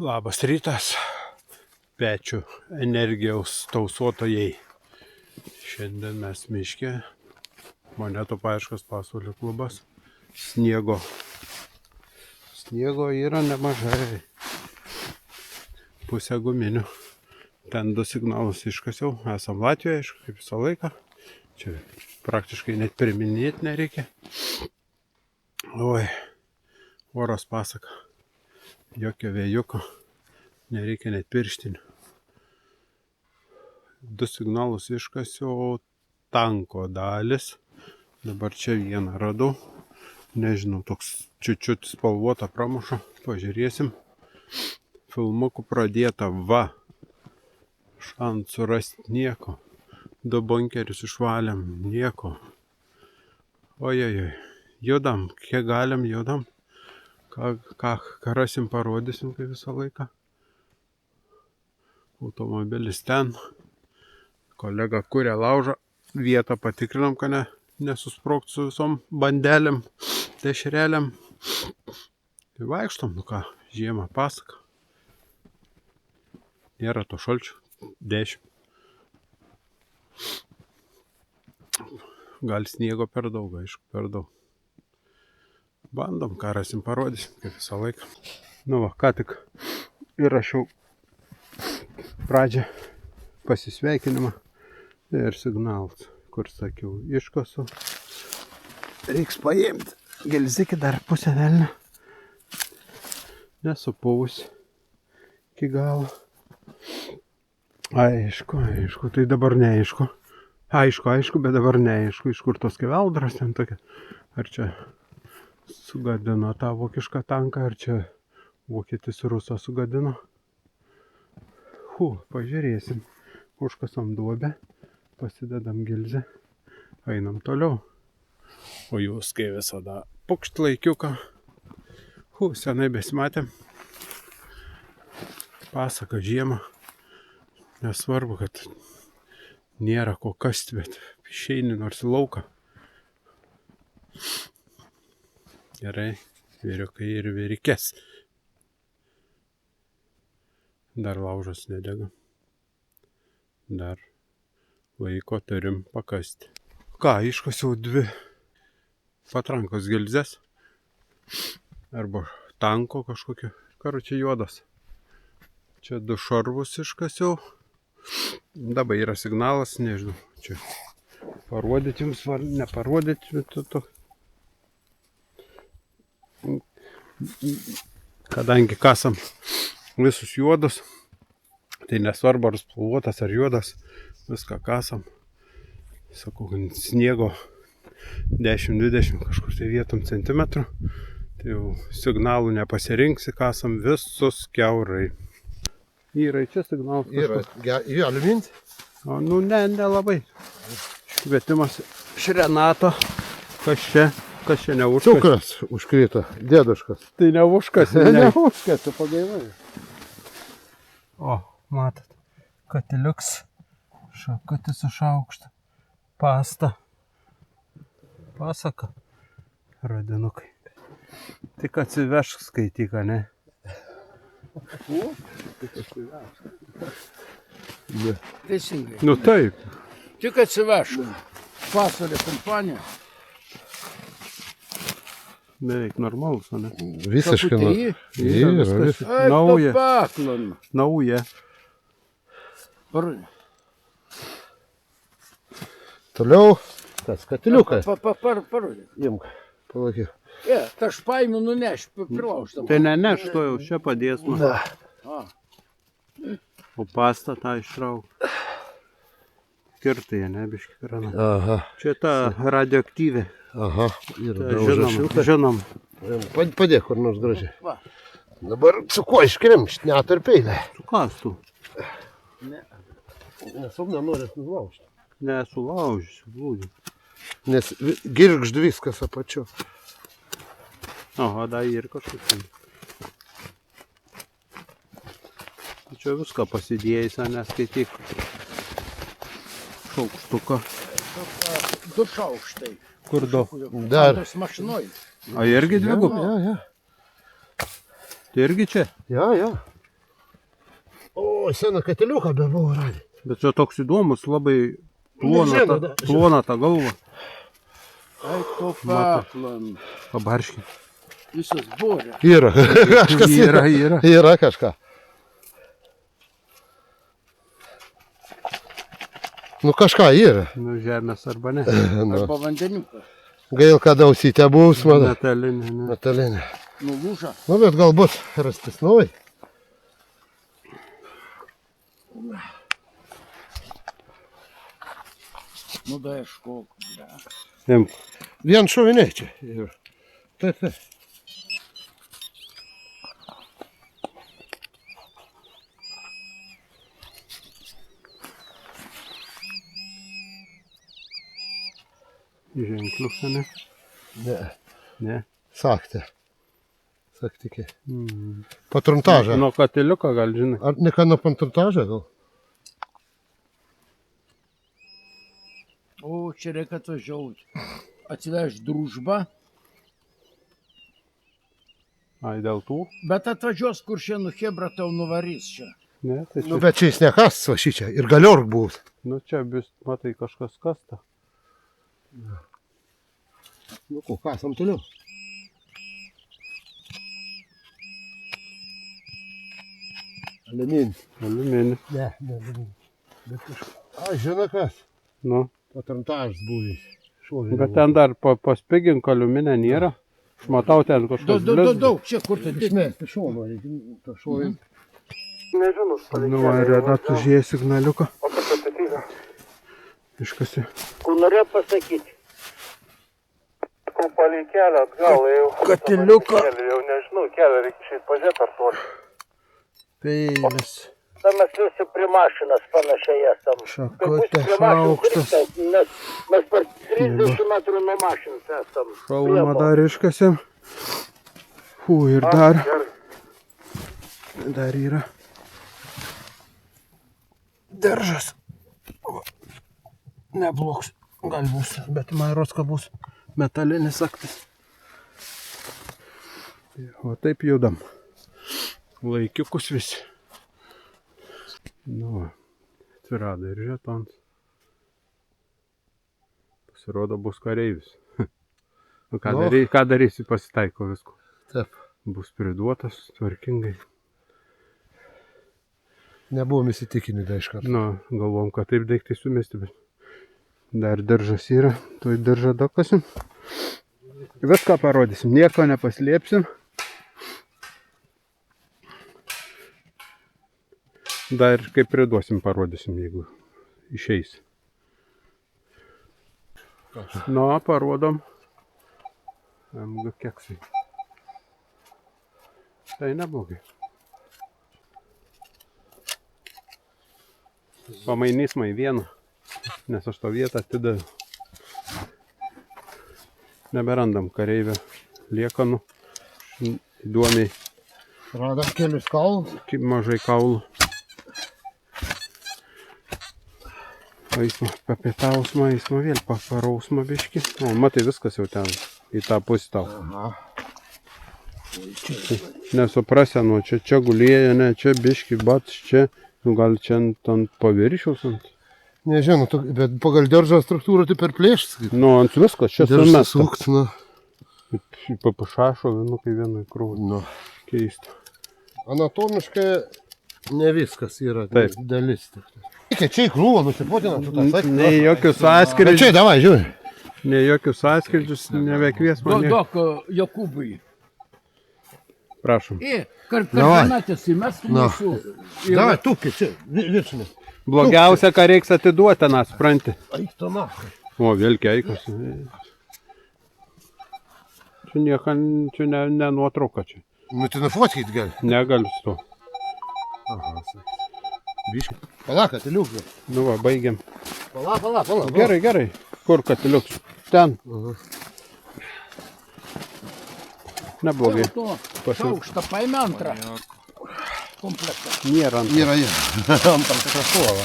Labas rytas, pečių energijos tausotojai. Šiandien mes miške, monetų paieškos pasaulio klubas. Sniego yra nemažai. Pusę guminių. Ten 2 signalus iškasiau. Esam Latvijoje, aišku, kaip visą laiką. Čia praktiškai net priminėti nereikia. Oi, oras pasaka. Jokio vėjuko. Nereikia net pirštinių. 2 signalus iškasiau, tanko dalis. Dabar čia vieną radau. Nežinau, toks čiučiut spalvota pramuša. Pažiūrėsim. Filmukų pradėta, va. Šansų rasti nieko. 2 bunkerius išvalėm, nieko. Ojojoj. Judam, kiek galim, judam. Ką rasim, parodysim kaip visą laiką. Automobilis ten. Kolega kuria laužą. Vietą patikrinam, kad nesusprogt su visom bandelėm, dešrelėm. Tai vaikštom, nu ką, žiemą pasaka. Nėra to šalčio. 10. Gal sniego per daug, aišku, per daug. Bandom, ką rasim, parodysim, kaip visą laiką. Nu va, ką tik įrašiau pradžią pasisveikinimą ir signalas, kur sakiau, iškasu. Reiks paimti gelzikį dar pusę velnio. Nesupuvusi iki galo. Aišku, tai dabar neaišku. Aišku, bet dabar neaišku, iš kur tos keveldros ten tokia. Ar čia sugadino tą vokišką tanką, ar čia vokietis rusą sugadino. Pažiūrėsim. Užkasam duobę, pasidedam gilzę, einam toliau. O jūs kaip visada pukšt laikiuką. Senai besimatėm. Pasaka žiemą. Nesvarbu, kad nėra ko kasti, bet išeini nors į lauką. Gerai, vyriukai ir vyrikės. Dar laužas nedega. Dar laiko turim pakasti. Ką, iškasiau 2 patrankos gilzės. Arba tanko kažkokio. Karučiai juodas. Čia 2 šarvus iškasiau. Dabar yra signalas, nežinau. Čia parodyti jums, ar neparodyti. Kadangi kasam visus juodus, tai nesvarbu ar spalvotas ar juodas, viską kasam. Sakau, sniego 10-20 kažkur tai vietom centimetrų. Tai jau signalų nepasirinksi, kasam visus kiaurai. Yra čia signalas kažkur. Yra aliumins? Nu, nelabai. Švietimas iš Renato. Kas čia neužkas? Cukras užkrito, dėduškas. Tai neužkas. Neužkas, tu pagaivai. O, matot, katiliuks, šakutis iš aukšto, pasta, pasaka, radinukai. Tik atsivešk skaityką, ne? Teisingai. Nu taip. Tik atsivešk. Pasaulio kompanija. Beveik normalus, o ne? Visiškai Nauja. Nauja. Toliau, tas katiliukas. Parodė. Imk, palaikyk. Tai aš paimiu nuneš, prilaužtam. Tai neneš, to jau čia padės. O pastą tą ištrauk. Kirtai, ne, biški krana. Aha. Čia ta radioaktyvė. Aha, ir dauža šilta. Žinom. Padėk kur nors gražiai. Dabar su kuo iškrimšt, net ar peilė. Su kastu. Nesu nenorės nulaužti. Nesulaužysiu, blūdžiu. Nes girgžd viskas apačiu. Aha, da ir kažkas. Čia viską pasidėjęs, neskaityk. Šaukštuką. 2 šaukštai. Kur 2? Dar. Tas mašinoj. A irgi dvigubai? Ja. Tai irgi čia? Ja. O, seną katiliuką be buvo radę. Bet čia toks įdomus, labai Nežinau, plona ta galva. Eik to paplan. Pabarškit. Visas borė. Yra, kažkas Yra. Yra kažką. Nu kažką yra. Nu, žemės arba ne. Nu, Arba vandeniukas. gail, kad ausytė bus, man. Metalinė, ne. Metalinė. Nulūža. Nu, bet galbūt rastis nauji. Nu da ieškok. Imk. Vien šoviniai čia. Yra. Taip, taip. Ženklius, ne? Ne, Ne. saktė. Saktikė. Mm. Patrontažą. Nuo katiliuko gal žinai. Ar ne ką nuo patrontažą gal? O, čia reikia atvažiuoti. Atsiveš družbą, Ai, dėl tų? bet atvažiuos Kuršėnų chebra tau nuvarys čia. Ne, tai Nu, čia. bet čia jis nekas va šičia. Ir galiork bus. Nu, čia bus, matai, kažkas kasta. Nu, ko, kasam toliau. Aliuminis. Aliuminis. Ne, aliuminis. Bet kažkas. A, žinai kas? Nu, Patrontažas buvęs. Šovinė. bet ten dar paspigink aliuminę nėra. Aš matau ten kažkas Daug, čia kur tai didmė. Išmesti šono, to šovinį. Nu, va, Reda, tu žiūrėjai signaliuką. Iškasi. Kur norėjo pasakyti? Palei kelią atgal, jau. Katiliuką. Jau nežinau, kelią reikia išeit pažiūrėti ar toli. Peilis. Tai mes visi prie mašinas panašiai esam. Šakutė, šaukštas. Mes per 30 metrų nuo mašinos esam. Šalmą dar iškasim. Ir dar. Dar yra. Diržas. Nebloks. Gal bus. Bet man rods, kad bus metalinis aktas. O taip judam. Laikiukus visi. Nu, atsirado ir žetons. Pasirodo, bus kareivis. Nu, ką darysi, pasitaiko visko. Taip. Bus priduotas tvarkingai. Nebuvom įsitikinę dar iš karto. Nu, galvom, kad taip daiktai sumesti, bet dar diržas yra. Tuoj diržą dakasim. Viską parodysim, nieko nepaslėpsim. Dar kaip priduosim, parodysim, jeigu išeis. Nu, parodom. MG keksai. Tai neblogai. Pamainys mai vieną, nes aš to vietą atidaviau. Neberandam kareivio liekanų. Įdomiai, Radom kelius kaulus. mažai kaulų. Eismo, papietausma, eismo vėl parausma biški. O, matai, viskas jau ten į tą pusę tau. Aha. Nesuprasi, nu, čia gulėja, ne, čia biški, bat, čia, nu, gal čia ant paviršiaus ant. Nežinau, bet pagal diržo struktūrą tai per plėštas. Nu, ant viskas, čia Diržas sumesta. sukt, nu. Papašašo vienukai vienui krūvą. Nu. Keista. Anatomiškai ne viskas yra Taip. dalis. Čia į krūvą nusipotina, tu tą sakai. Nei jokius Bet atskridžius, čia, davai, žiūri. nei jokius atskridžius, nevekvies mane. Duok Jokūbai. Prašom. Kardanatės įmestų Nu. mūsų. Davai, tūpki, čia, viršinė. Blogiausia, ką reiks atiduoti ten, supranti. Eik to na. O, vėl keikas. Čia nieka, čia ne nuotrauka čia. Nu, tai nufotkyt gali. Negaliu su to. Aha, sakai. Biški. Pala, katiliukas. Nu va, baigiam. Pala. Gerai, gerai. Kur katiliuks? Ten. Neblogai. Šaukštą paėmė antrą. Komplektą. Nėra ant. Yra. Antram tikras suova.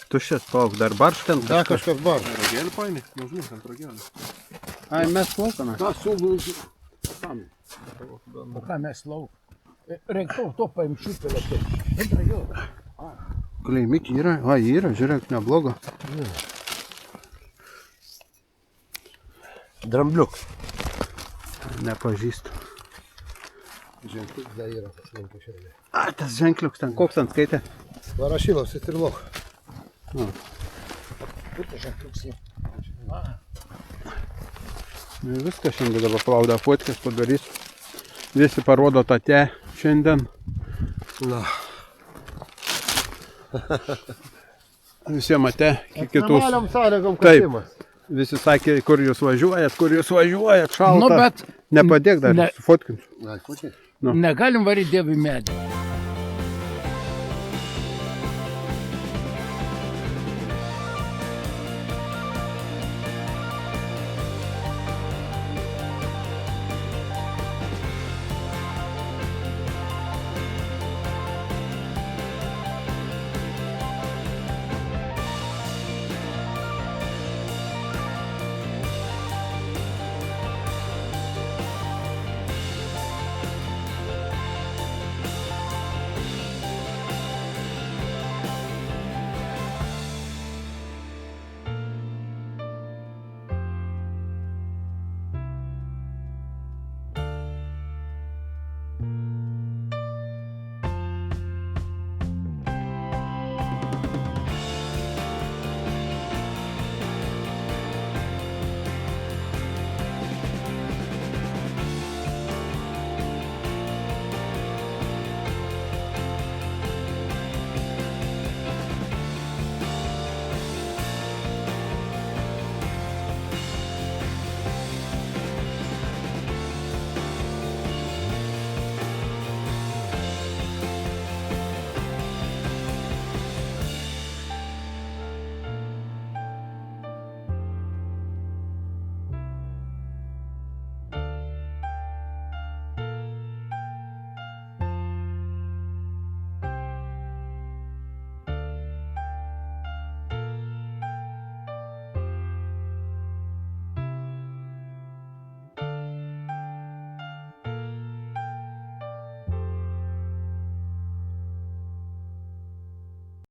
Tuščias pauk, dar barštent. Da, kažkas bar. Ragėlį paini? Nežinau, ant ragėlį. Ai, mes laukaną. Ta sulūžė. O ką mes lauk? Reiktų to paimčių pelėtai. Kleimikį yra. A, yra, žiūrėk, neblogo. Drambliuk. Nepažįstu. Ženkliuk dar yra pasilinkę šiandien. A, tas ženkliuks ten, koks ant skaitė? Varašilos ir loch. Kur tas ženkliuks yra? Viską šiandien dabar plauda fotkės padarys. Visi parodo tate šiandien. Na. Visi matė, kitus. Normaliam sąlygom Taip. kasimas. Visi sakė, kur jūs važiuojat, šalta. Nu, bet Nepadėk dar, Ne. fotkinsiu. Ai, kokie? negalim varyti dievų į medį.